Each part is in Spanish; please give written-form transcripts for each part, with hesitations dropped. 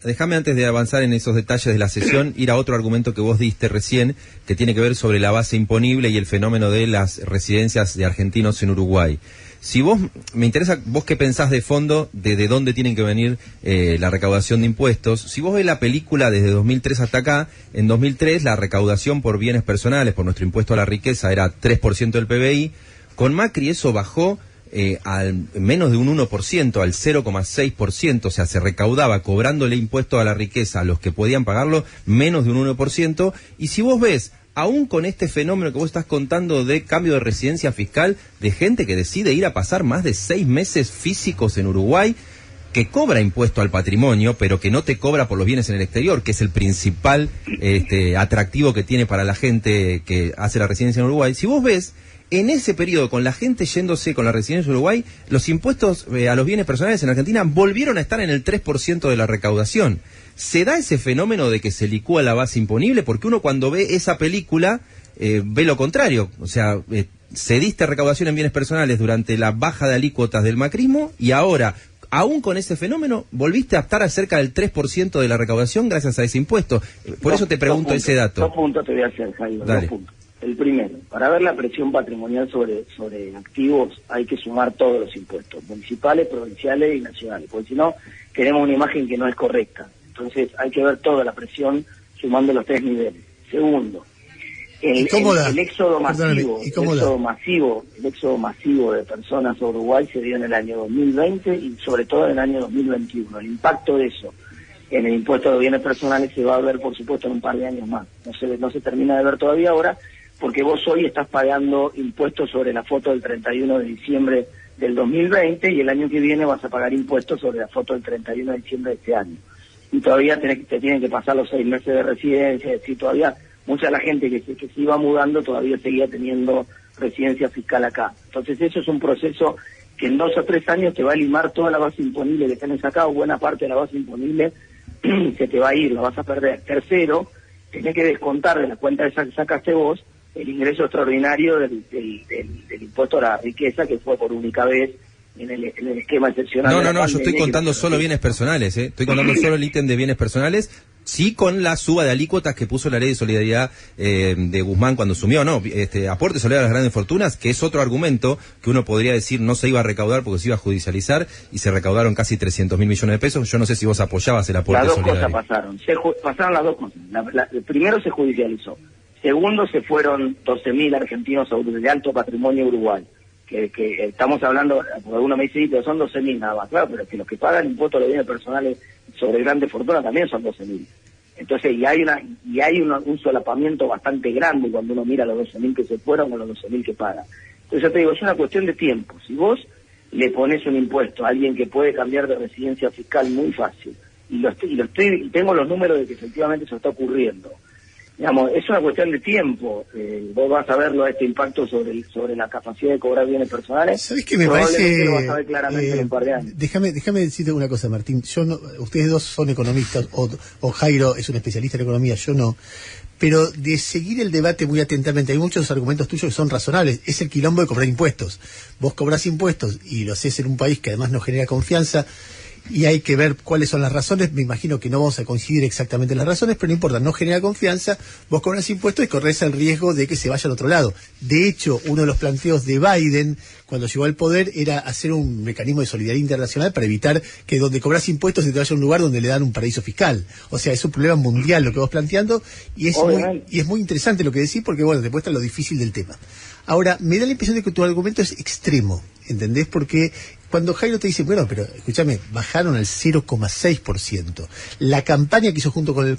Déjame, antes de avanzar en esos detalles de la sesión, ir a otro argumento que vos diste recién, que tiene que ver sobre la base imponible y el fenómeno de las residencias de argentinos en Uruguay. Si vos, me interesa vos qué pensás de fondo de dónde tienen que venir la recaudación de impuestos. Si vos ves la película desde 2003 hasta acá, en 2003 la recaudación por bienes personales, por nuestro impuesto a la riqueza, era 3% del PBI. Con Macri eso bajó al menos de un 1%, al 0,6%, o sea, se recaudaba cobrándole impuesto a la riqueza a los que podían pagarlo, menos de un 1%, y si vos ves, aún con este fenómeno que vos estás contando de cambio de residencia fiscal, de gente que decide ir a pasar más de 6 meses físicos en Uruguay, que cobra impuesto al patrimonio, pero que no te cobra por los bienes en el exterior, que es el principal atractivo que tiene para la gente que hace la residencia en Uruguay, si vos ves, en ese periodo, con la gente yéndose con la residencia en Uruguay, los impuestos a los bienes personales en Argentina volvieron a estar en el 3% de la recaudación. ¿Se da ese fenómeno de que se licúa la base imponible? Porque uno cuando ve esa película ve lo contrario. O sea, cediste recaudación en bienes personales durante la baja de alícuotas del macrismo y ahora, aún con ese fenómeno, volviste a estar a cerca del 3% de la recaudación gracias a ese impuesto. Por eso te pregunto ese dato. 2 puntos te voy a hacer, Jairo. Dale. 2 puntos. El primero, para ver la presión patrimonial sobre activos hay que sumar todos los impuestos, municipales, provinciales y nacionales, porque si no, queremos una imagen que no es correcta. Entonces hay que ver toda la presión sumando los 3 niveles. Segundo, el éxodo masivo de personas a Uruguay se dio en el año 2020 y sobre todo en el año 2021. El impacto de eso en el impuesto de bienes personales se va a ver, por supuesto, en un par de años más. No se termina de ver todavía ahora, porque vos hoy estás pagando impuestos sobre la foto del 31 de diciembre del 2020 y el año que viene vas a pagar impuestos sobre la foto del 31 de diciembre de este año. Y todavía te tienen que pasar los 6 meses de residencia, es decir, todavía mucha de la gente que se iba mudando todavía seguía teniendo residencia fiscal acá. Entonces eso es un proceso que en 2 o 3 años te va a limar toda la base imponible que tenés acá, o buena parte de la base imponible se te va a ir, la vas a perder. Tercero, tenés que descontar de la cuenta esa que sacaste vos el ingreso extraordinario del impuesto a la riqueza, que fue por única vez en el esquema excepcional. No, yo estoy contando solo bienes personales, estoy contando solo el ítem de bienes personales, sí, con la suba de alícuotas que puso la ley de solidaridad de Guzmán cuando asumió, aporte solidario a las grandes fortunas, que es otro argumento que uno podría decir no se iba a recaudar porque se iba a judicializar, y se recaudaron casi 300.000 millones de pesos. Yo no sé si vos apoyabas el aporte solidario. Las dos cosas pasaron las dos cosas. Primero se judicializó. Segundo, se fueron 12.000 argentinos de alto patrimonio Uruguay. Que estamos hablando, porque alguno me dice, pero son 12.000 nada más. Claro, pero es que los que pagan impuestos a los bienes personales sobre grandes fortunas también son 12.000. Entonces, y hay un solapamiento bastante grande cuando uno mira los 12.000 que se fueron con los 12.000 que pagan. Entonces yo te digo, es una cuestión de tiempo. Si vos le pones un impuesto a alguien que puede cambiar de residencia fiscal muy fácil, y tengo los números de que efectivamente eso está ocurriendo, digamos, es una cuestión de tiempo. Vos vas a verlo, este impacto sobre la capacidad de cobrar bienes personales. ¿Sabés qué me parece? Lo vas a ver claramente en un par de años. Déjame decirte una cosa, Martín. Ustedes dos son economistas, o Jairo es un especialista en economía, yo no. Pero de seguir el debate muy atentamente, hay muchos argumentos tuyos que son razonables. Es el quilombo de cobrar impuestos. Vos cobrás impuestos y lo haces en un país que además no genera confianza, y hay que ver cuáles son las razones. Me imagino que no vamos a coincidir exactamente en las razones, pero no importa, no genera confianza, vos cobras impuestos y corres el riesgo de que se vaya al otro lado. De hecho, uno de los planteos de Biden cuando llegó al poder era hacer un mecanismo de solidaridad internacional para evitar que donde cobras impuestos se te vaya a un lugar donde le dan un paraíso fiscal. O sea, es un problema mundial lo que vos planteando, y es muy interesante lo que decís, porque bueno, te muestra lo difícil del tema. Ahora, me da la impresión de que tu argumento es extremo, ¿entendés? Porque cuando Jairo te dice, bueno, pero escúchame, bajaron al 0,6%. La campaña que hizo Juntos por el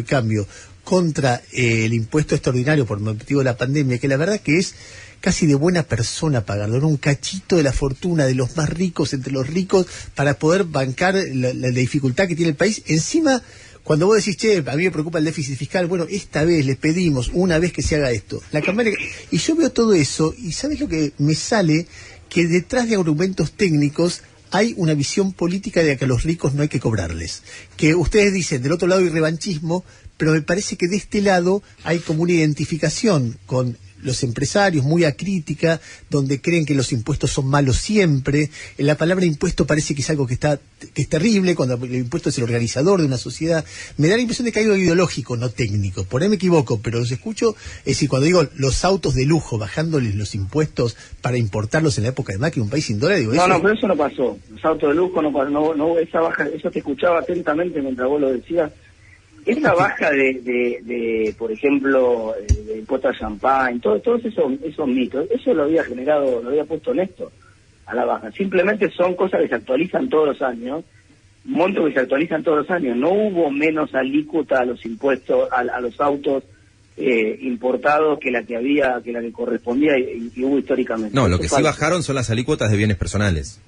Cambio contra el impuesto extraordinario por motivo de la pandemia, que la verdad que es casi de buena persona pagarlo, ¿no? Un cachito de la fortuna de los más ricos entre los ricos para poder bancar la dificultad que tiene el país. Encima, cuando vos decís, a mí me preocupa el déficit fiscal, bueno, esta vez les pedimos una vez que se haga esto. La campaña, y yo veo todo eso, y ¿sabes lo que me sale? Que detrás de argumentos técnicos hay una visión política de que a los ricos no hay que cobrarles. Que ustedes dicen, del otro lado hay revanchismo, pero me parece que de este lado hay como una identificación con los empresarios, muy acrítica, donde creen que los impuestos son malos siempre. La palabra impuesto parece que es algo que es terrible, cuando el impuesto es el organizador de una sociedad. Me da la impresión de que hay algo ideológico, no técnico. Por ahí me equivoco, pero los escucho, es decir, cuando digo los autos de lujo, bajándoles los impuestos para importarlos en la época de Macri, un país sin dólares, digo, no, pero eso no pasó. Los autos de lujo no esa baja, eso te escuchaba atentamente mientras vos lo decías. Esa baja de por ejemplo, de impuesto al champán, todos esos mitos, eso lo había puesto Néstor a la baja. Simplemente son cosas que se actualizan todos los años, montos que se actualizan todos los años. No hubo menos alícuota a los impuestos, a los autos importados que la que correspondía y hubo históricamente. No, lo que sí bajaron son las alícuotas de bienes personales.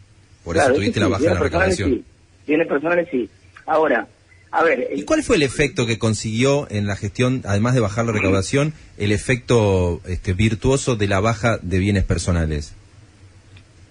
Por eso tuviste la baja en la recaudación. Bienes personales sí. Ahora, a ver, ¿y cuál fue el efecto que consiguió en la gestión, además de bajar la recaudación, el efecto virtuoso de la baja de bienes personales?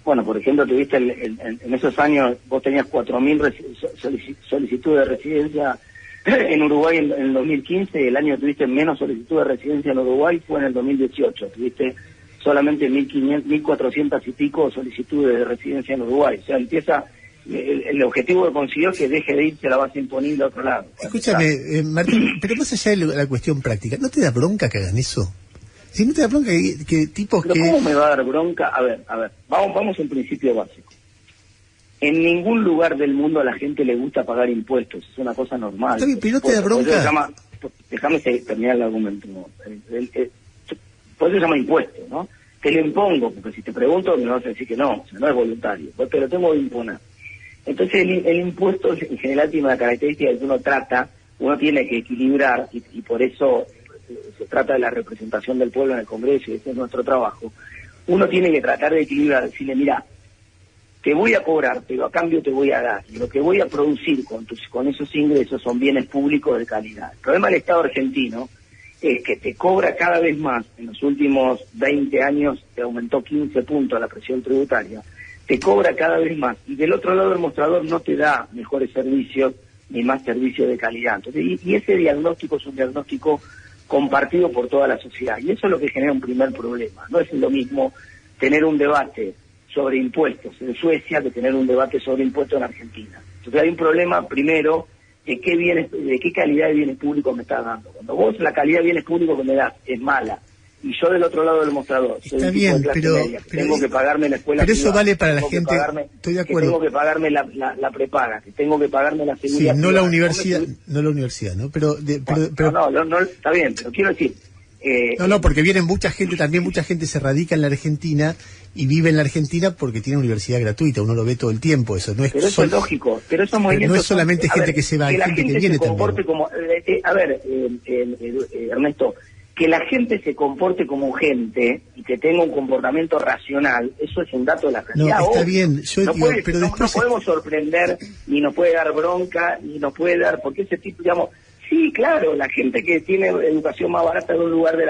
Bueno, por ejemplo, tuviste en esos años, vos tenías 4.000 solicitudes de residencia en Uruguay en el 2015, el año que tuviste menos solicitudes de residencia en Uruguay fue en el 2018, tuviste solamente 1.400 y pico solicitudes de residencia en Uruguay. O sea, empieza... El objetivo que consiguió es que deje de irse a la base imponible a otro lado. Escúchame, Martín, pero más allá de la cuestión práctica, ¿no te da bronca que hagan eso? Si no te da bronca que tipos pero que... ¿cómo me va a dar bronca? A ver, vamos a un principio básico. En ningún lugar del mundo a la gente le gusta pagar impuestos, es una cosa normal. Está bien, pero no te da bronca. Déjame terminar el argumento. Por eso se llama impuesto, ¿no? Te lo impongo, porque si te pregunto me vas a decir que no, o sea, no es voluntario, pero tengo que imponer. Entonces el impuesto en general tiene una característica de que uno tiene que equilibrar, y por eso se trata de la representación del pueblo en el Congreso, y ese es nuestro trabajo. Uno tiene que tratar de equilibrar, decirle, mira, te voy a cobrar, pero a cambio te voy a dar, y lo que voy a producir con esos ingresos son bienes públicos de calidad. El problema del Estado argentino es que te cobra cada vez más. En los últimos 20 años te aumentó 15 puntos la presión tributaria, te cobra cada vez más, y del otro lado del mostrador no te da mejores servicios ni más servicios de calidad. Entonces, y ese diagnóstico es un diagnóstico compartido por toda la sociedad, y eso es lo que genera un primer problema. No es lo mismo tener un debate sobre impuestos en Suecia que tener un debate sobre impuestos en Argentina. Entonces hay un problema primero de qué calidad de bienes públicos me estás dando. Cuando vos la calidad de bienes públicos que me das es mala, y yo del otro lado del mostrador está bien, pero tengo que pagarme la escuela pero privada, eso vale para la gente, estoy de acuerdo, que tengo que pagarme la prepaga, que tengo que pagarme la seguridad, sí, no privada, la universidad, ¿no? Pero no, está bien, pero quiero decir porque viene mucha gente se radica en la Argentina y vive en la Argentina porque tiene universidad gratuita, uno lo ve todo el tiempo, eso no es pero eso es lógico, pero esos movimientos no es solamente gente que se va, hay gente que viene también. Ernesto, que la gente se comporte como gente y que tenga un comportamiento racional, eso es un dato de la realidad. No, está bien, pero no podemos sorprender, ni nos puede dar bronca, ni nos puede dar, porque ese tipo, digamos, sí, claro, la gente que tiene educación más barata de un lugar de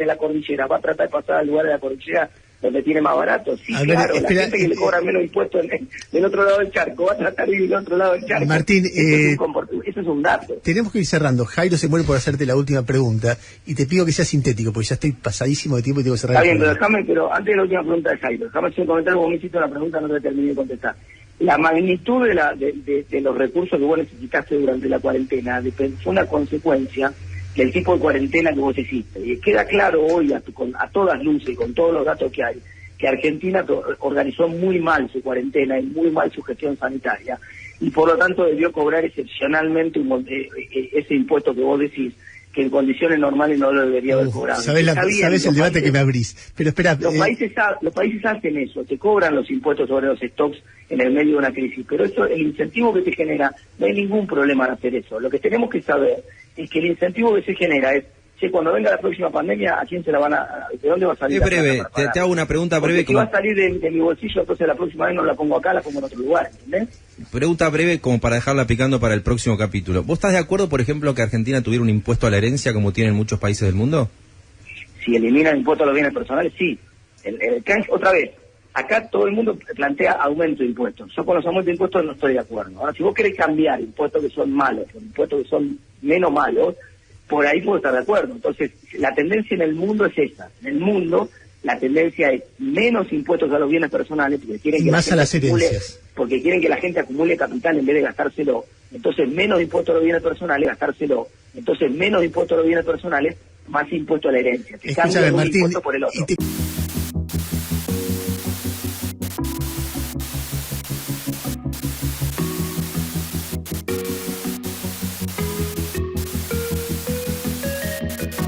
la cordillera va a tratar de pasar al lugar de la cordillera donde tiene más barato. Sí, claro, la gente que le cobra menos impuestos del otro lado del charco va a tratar de ir del otro lado del charco. Martín, eso es un dato. Tenemos que ir cerrando. Jairo se muere por hacerte la última pregunta y te pido que sea sintético porque ya estoy pasadísimo de tiempo y tengo que cerrar. Está bien, pero antes de la última pregunta de Jairo, déjame hacer un comentario. Vos me hiciste una pregunta, no te terminé de contestar. La magnitud de los recursos que vos necesitaste durante la cuarentena fue una consecuencia del tipo de cuarentena que vos hiciste. Y queda claro hoy, a todas luces y con todos los datos que hay, que Argentina organizó muy mal su cuarentena y muy mal su gestión sanitaria, y por lo tanto debió cobrar excepcionalmente ese impuesto que vos decís, que en condiciones normales no lo debería haber cobrado. Sabes el debate que me abrís. Pero espera, los países hacen eso, te cobran los impuestos sobre los stocks en el medio de una crisis, pero eso, el incentivo que te genera, no hay ningún problema en hacer eso. Lo que tenemos que saber es que el incentivo que se genera es, cuando venga la próxima pandemia, ¿a quién se la van a...? ¿De dónde va a salir? Es breve, te hago una pregunta breve. Si va a salir de mi bolsillo, entonces la próxima vez no la pongo acá, la pongo en otro lugar, ¿entendés? Pregunta breve como para dejarla picando para el próximo capítulo. ¿Vos estás de acuerdo, por ejemplo, que Argentina tuviera un impuesto a la herencia como tienen muchos países del mundo? Si elimina el impuesto a los bienes personales, sí. Otra vez, acá todo el mundo plantea aumento de impuestos. Yo con los aumentos de impuestos no estoy de acuerdo. Ahora, si vos querés cambiar impuestos que son malos por impuestos que son menos malos, por ahí puedo estar de acuerdo. Entonces, la tendencia en el mundo es esa. En el mundo, la tendencia es menos impuestos a los bienes personales, porque quieren que más a las herencias. Porque quieren que la gente acumule capital en vez de gastárselo. Entonces, menos impuestos a los bienes personales, gastárselo. Entonces, menos impuestos a los bienes personales, más impuesto a la herencia. Te cambia un impuesto por el otro.